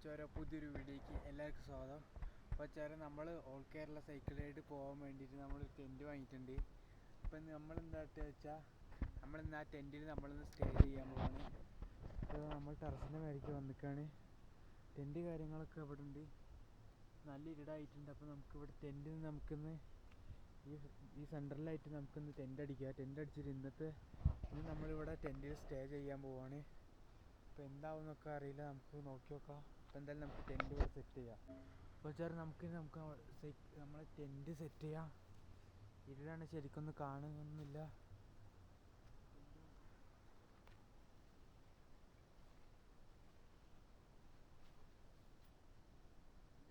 ചോര പുതിയൊരു വീഡിയോയ്ക്ക് എല്ലാവർക്കും സ്വാഗതം. അപ്പോൾ ചോര നമ്മൾ ഓൾ കേരള സൈക്കിൾ റൈഡ് പോകാൻ വേണ്ടിയിട്ട് നമ്മൾ ടെൻറ്റ് വാങ്ങിയിട്ടുണ്ട്. അപ്പം നമ്മളെന്താ വെച്ചാൽ നമ്മളിന്ന് ആ ടെൻറ്റിൽ നമ്മളൊന്ന് സ്റ്റേ ചെയ്യാൻ പോവാണ്. അപ്പോൾ നമ്മൾ ടെറസിൻ്റെ മേലേക്ക് വന്നിക്കാണ്. ടെൻറ്റ് കാര്യങ്ങളൊക്കെ ഇവിടെ ഉണ്ട്. നല്ല ഇരുടായിട്ടുണ്ട്. അപ്പോൾ നമുക്കിവിടെ ടെൻറ്റിൽ നമുക്കിന്ന് ഈ സെൻറ്ററിലായിട്ട് നമുക്കിന്ന് ടെൻറ്റ് അടിക്കുക. ടെൻറ്റ് അടിച്ചിട്ട് ഇന്ന് നമ്മളിവിടെ ടെൻറ്റിൽ സ്റ്റേ ചെയ്യാൻ പോവാണ്. അപ്പോൾ എന്താവും എന്നൊക്കെ അറിയില്ല, നമുക്ക് നോക്കി നോക്കാം. അപ്പോൾ എന്തായാലും നമുക്ക് ടെൻറ്റ് ഇവിടെ സെറ്റ് ചെയ്യാം. അപ്പോൾ നമുക്ക് നമ്മളെ ടെൻറ്റ് സെറ്റ് ചെയ്യാം. ഇരുടാണ്, ശരിക്കൊന്നും കാണുന്നില്ല.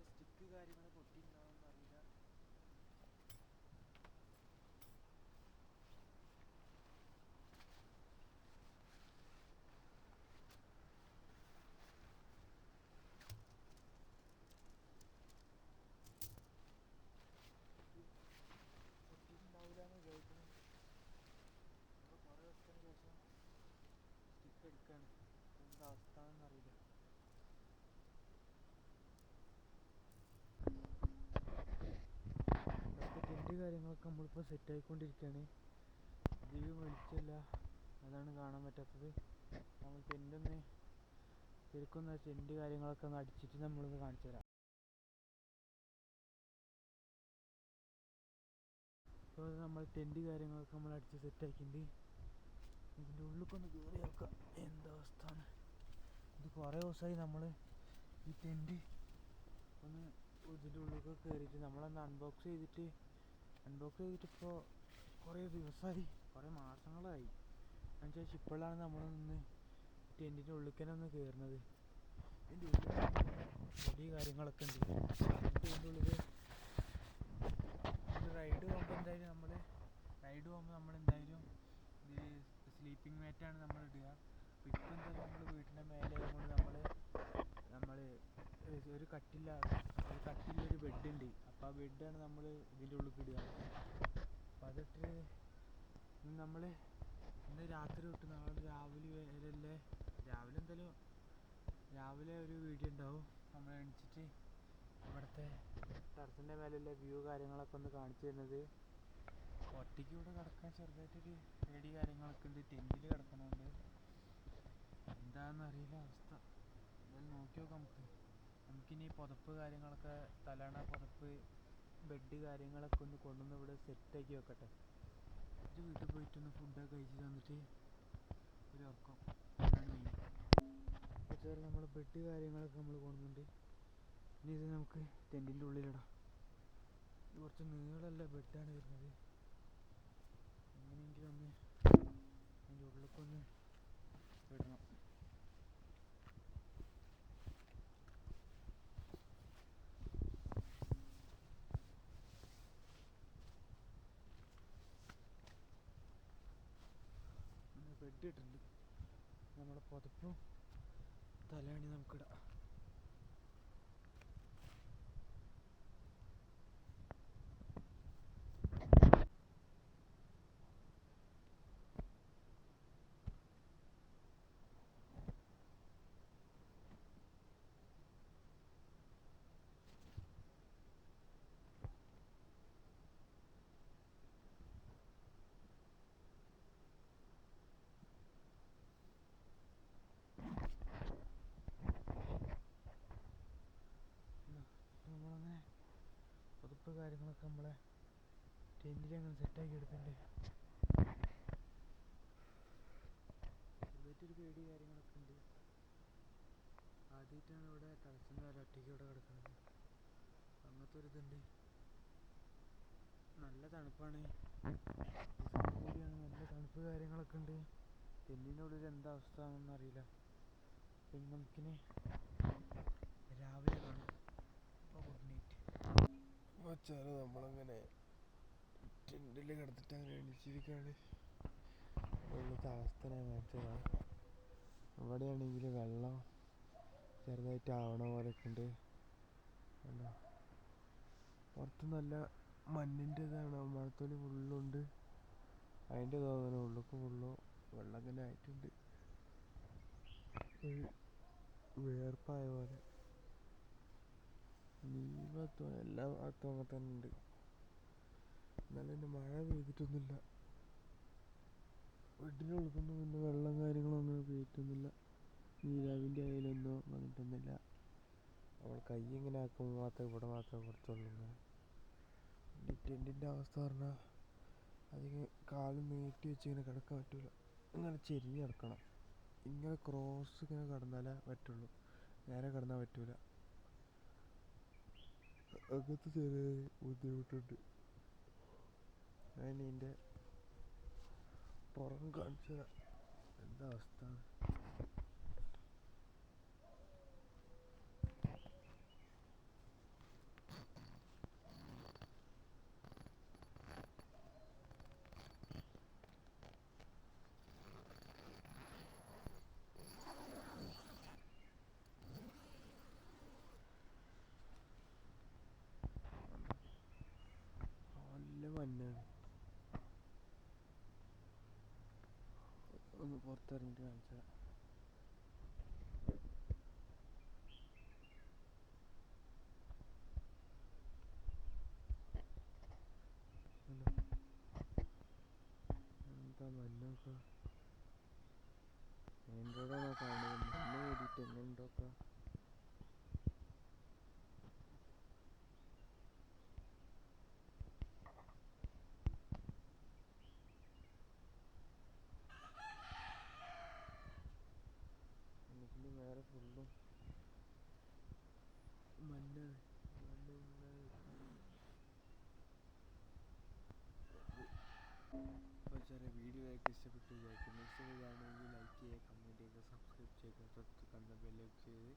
സ്റ്റിക്ക് കാര്യങ്ങൾ പൊട്ടിയിട്ടുണ്ടാവുമെന്ന് അറിയില്ല. പൊട്ടിയിട്ടുണ്ടാവില്ലാന്ന് വിചാരിക്കുന്നു. അപ്പോൾ കുറേ ദിവസത്തിന് ശേഷം സ്റ്റിക്ക് എടുക്കുകയാണ്. എന്താ അവസ്ഥ എന്നറിയില്ല. ടെൻറ്റ് കാര്യങ്ങളൊക്കെ നമ്മളിപ്പോൾ സെറ്റായിക്കൊണ്ടിരിക്കുകയാണ്. അധികം വെളിച്ചമില്ല, അതാണ് കാണാൻ പറ്റാത്തത്. നമ്മൾ ടെൻറ്റൊന്ന് ശരിക്കും ടെൻറ്റ് കാര്യങ്ങളൊക്കെ ഒന്ന് അടിച്ചിട്ട് നമ്മളൊന്ന് കാണിച്ചു തരാം. അപ്പോൾ നമ്മൾ ടെൻറ്റ് കാര്യങ്ങളൊക്കെ നമ്മൾ അടിച്ച് സെറ്റാക്കിയിട്ടുണ്ട്. ഇതിൻ്റെ ഉള്ളിലേക്കൊന്ന് കയറി നോക്കാം എന്താ അവസ്ഥ. ഇത് കുറേ ദിവസമായി നമ്മൾ ഈ ടെൻറ്റ് ഒന്ന് ഇതിൻ്റെ ഉള്ളിലേക്ക് കയറിയിട്ട് നമ്മളൊന്ന് അൺബോക്സ് ചെയ്തിട്ട് ഇപ്പോൾ കുറേ ദിവസമായി, കുറേ മാസങ്ങളായി. എന്നുവെച്ചാൽ ഇപ്പോഴാണ് നമ്മളൊന്ന് ടെൻറ്റിൻ്റെ ഉള്ളിലേക്ക് തന്നെ ഒന്ന് കയറുന്നത്. ഇതിൻ്റെ ഉള്ളിൽ ചെടി കാര്യങ്ങളൊക്കെ ഉണ്ട്. ഇതിൻ്റെ ഉള്ളിൽ റൈഡ് പോകുമ്പോൾ നമ്മളെന്തായാലും ഇത് സ്ലീപ്പിംഗ് മാറ്റാണ് നമ്മൾ ഇടുക. അപ്പോൾ ഇപ്പോൾ എന്തായാലും നമ്മൾ വീട്ടിൻ്റെ മേലെ കൊണ്ട് നമ്മൾ ഒരു കട്ടിലൊരു ബെഡുണ്ട്. അപ്പോൾ ആ ബെഡാണ് നമ്മൾ ഇതിൻ്റെ ഉള്ളിൽ ഇടുക. അപ്പോൾ അതിട്ട് ഇന്ന് രാത്രി തൊട്ട് നാളെ രാവിലെ ഒരു വീഡിയോ ഉണ്ടാവും. നമ്മൾ എണീച്ചിട്ട് ഇവിടുത്തെ ടെറസിൻ്റെ മേലുള്ള വ്യൂ കാര്യങ്ങളൊക്കെ ഒന്ന് കാണിച്ചു തരുന്നത്. ഒറ്റയ്ക്ക് ഇവിടെ കിടക്കാൻ ചെറുതായിട്ടൊരു പേടി കാര്യങ്ങളൊക്കെ ഉണ്ട്. ടെൻറ്റിൽ കിടക്കണോണ്ട് എന്താണെന്നറിയില്ല അവസ്ഥ. എന്തായാലും നോക്കി നോക്കാം. നമുക്കിനി പുതപ്പ് കാര്യങ്ങളൊക്കെ, തലണ, പുതപ്പ്, ബെഡ് കാര്യങ്ങളൊക്കെ ഒന്ന് കൊണ്ടുവന്ന് ഇവിടെ സെറ്റാക്കി വെക്കട്ടെ. ഒരു വീട്ടിൽ പോയിട്ടൊന്ന് ഫുഡൊക്കെ കഴിച്ച് തന്നിട്ട് ഒരു ഉറക്കം, അതാണ് മെയിൻ. അപ്പോൾ നമ്മൾ ബെഡ് കാര്യങ്ങളൊക്കെ നമ്മൾ കൊണ്ടുവന്നിട്ടുണ്ട്. ഇനി ഇത് നമുക്ക് ടെൻറ്റിൻ്റെ ഉള്ളിലിടാം. ഇത് കുറച്ച് നീളമുള്ള ബെഡാണ് വരുന്നത്. എങ്ങനെയെങ്കിലും ഒന്ന് അതിൻ്റെ ഉള്ളിലേക്കൊന്ന് ഇടണം. ബെഡ് ഇട്ടിട്ടുണ്ട്. നമ്മുടെ പുതപ്പും തലയണി നമുക്കിടാം. നമ്മളങ്ങനെ പുതപ്പ് കാര്യങ്ങളൊക്കെ നമ്മളെ ടെൻറ്റിൽ അങ്ങനെ സെറ്റാക്കി എടുത്തിട്ടുണ്ട്. ചെറുതായിട്ടൊരു പേടി കാര്യങ്ങളൊക്കെ ഉണ്ട്. ആദ്യമായിട്ടാണ് ഇവിടെ ടെറസിൻ്റെ മേലെ ഒറ്റയ്ക്ക് ഇവിടെ കിടക്കുന്നത്. അങ്ങനത്തെ ഒരു ഇതുണ്ട്. നല്ല തണുപ്പാണ്, കൂടിയാണ്. നല്ല തണുപ്പ് കാര്യങ്ങളൊക്കെ ഉണ്ട്. ടെൻറ്റിൻ്റെ ഉള്ളിൽ എന്താ അവസ്ഥ എന്നൊന്നും അറിയില്ല. പിന്നെ നമുക്കിനി രാവിലെ കാണാം. അപ്പോൾ ഗുഡ് നൈറ്റ്. വച്ചാൽ നമ്മളങ്ങനെ ടെൻറ്റിൽ കിടന്നിട്ട് അങ്ങനെ എണീച്ചിരിക്കുകയാണ്. ഉള്ളത്തെ അവസ്ഥ ഞാൻ കാണിച്ചതാണ്. ഇവിടെയാണെങ്കിൽ വെള്ളം ചെറുതായിട്ട് ആവണ പോലെയൊക്കെ ഉണ്ട്. കണ്ടോ, പുറത്ത് നല്ല മണ്ണിൻ്റെ ഇതാണ്, മഴത്തൊലി ഫുള്ളുണ്ട്. അതിൻ്റെ തോന്നണം ഉള്ളിലേക്ക് ഫുള്ളോ വെള്ളം ഇങ്ങനെ ആയിട്ടുണ്ട്. ഒരു വേർപ്പായ പോലെ. ഈ ഭാഗത്തും എല്ലാ ഭാഗത്തും അങ്ങനെ തന്നെ ഉണ്ട്. എന്നാലും എൻ്റെ മഴ പെയ്തിട്ടൊന്നുമില്ല. വീട്ടിനുള്ളിലൊന്നും പിന്നെ വെള്ളം കാര്യങ്ങളൊന്നും പെയ്യിട്ടൊന്നുമില്ല. നീരാവിൻ്റെ ആയാലൊന്നും വന്നിട്ടൊന്നുമില്ല. നമ്മൾ കൈ ഇങ്ങനെ ആക്കുമ്പോൾ മാത്രമേ ഇവിടെ മാത്രമേ കുറച്ചുള്ളൂ. ഇങ്ങനെ ഈ ടെൻറ്റിൻ്റെ അവസ്ഥ പറഞ്ഞാൽ അതിന് കാല് നീട്ടി വെച്ച് ഇങ്ങനെ കിടക്കാൻ പറ്റില്ല. ഇങ്ങനെ ചെരിഞ്ഞ് കിടക്കണം. ഇങ്ങനെ ക്രോസ് ഇങ്ങനെ കിടന്നാലേ പറ്റുള്ളൂ. നേരെ കിടന്നാൽ പറ്റില്ല. അങ്ങനത്തെ ചെറിയ ബുദ്ധിമുട്ടുണ്ട്. ഞാൻ ഇതിൻ്റെ പുറം കാണിച്ച എന്താ അവസ്ഥ. നല്ല മഞ്ഞാണ്. ഒന്ന് പുറത്തിറങ്ങിയിട്ട് കാണിച്ചാൽ എന്താ മഞ്ഞൊക്കെ. മെയിൻ റോഡാണോ കാണുന്നത്? മഞ്ഞ് കൂടിയിട്ട് എങ്ങനെ ഉണ്ടോക്കാം. ഇതിന് വേറെ ഫുള്ളും മഞ്ഞാണ്. അപ്പോൾ ചെറിയ വീഡിയോ ഒക്കെ ഇഷ്ടപ്പെട്ട് വിചാരിക്കുന്നു. ഇഷ്ടപ്പെടുകയാണെങ്കിൽ ലൈക്ക് ചെയ്യുക, കമൻറ്റ് ചെയ്യുക, സബ്സ്ക്രൈബ് ചെയ്യുക, തൊട്ട് കണ്ട ബെല്ലൈക്കൺ ചെയ്ത്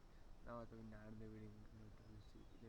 നാളത്തെ പിന്നെ ആടുന്ന വീഡിയോ നോട്ടിഫിക്കേഷൻ